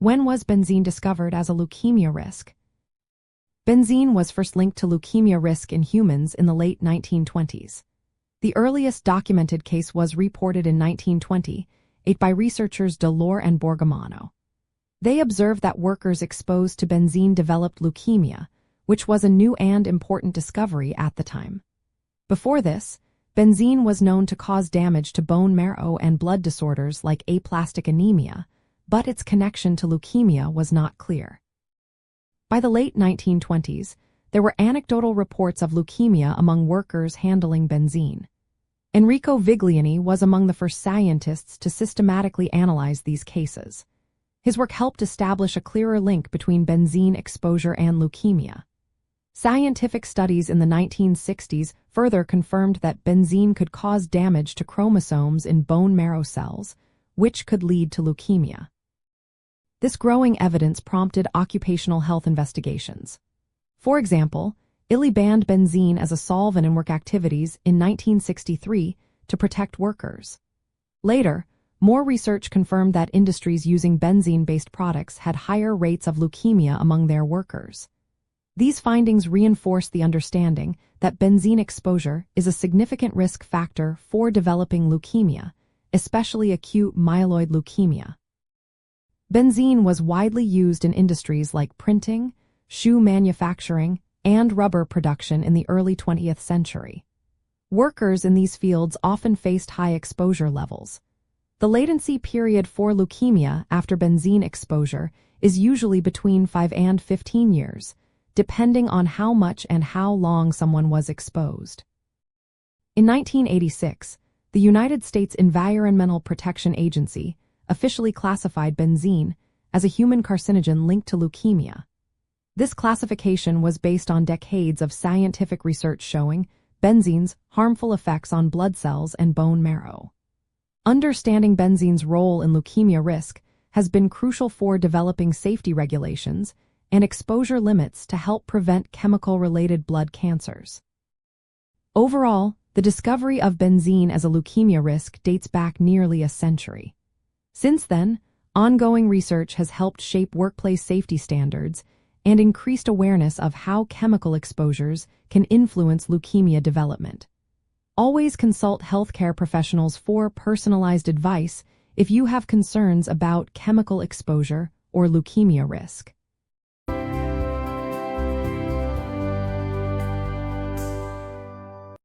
When was benzene discovered as a leukemia risk? Benzene was first linked to leukemia risk in humans in the late 1920s. The earliest documented case was reported in 1928 by researchers Delors and Borgomano. They observed that workers exposed to benzene developed leukemia, which was a new and important discovery at the time. Before this, benzene was known to cause damage to bone marrow and blood disorders like aplastic anemia, but its connection to leukemia was not clear. By the late 1920s, there were anecdotal reports of leukemia among workers handling benzene. Enrico Vigliani was among the first scientists to systematically analyze these cases. His work helped establish a clearer link between benzene exposure and leukemia. Scientific studies in the 1960s further confirmed that benzene could cause damage to chromosomes in bone marrow cells, which could lead to leukemia. This growing evidence prompted occupational health investigations. For example, Italy banned benzene as a solvent in work activities in 1963 to protect workers. Later, more research confirmed that industries using benzene-based products had higher rates of leukemia among their workers. These findings reinforce the understanding that benzene exposure is a significant risk factor for developing leukemia, especially acute myeloid leukemia. Benzene was widely used in industries like printing, shoe manufacturing, and rubber production in the early 20th century. Workers in these fields often faced high exposure levels. The latency period for leukemia after benzene exposure is usually between 5 and 15 years, depending on how much and how long someone was exposed. In 1986, the United States Environmental Protection Agency officially classified benzene as a human carcinogen linked to leukemia. This classification was based on decades of scientific research showing benzene's harmful effects on blood cells and bone marrow. Understanding benzene's role in leukemia risk has been crucial for developing safety regulations and exposure limits to help prevent chemical-related blood cancers. Overall, the discovery of benzene as a leukemia risk dates back nearly a century. Since then, ongoing research has helped shape workplace safety standards and increased awareness of how chemical exposures can influence leukemia development. Always consult healthcare professionals for personalized advice if you have concerns about chemical exposure or leukemia risk.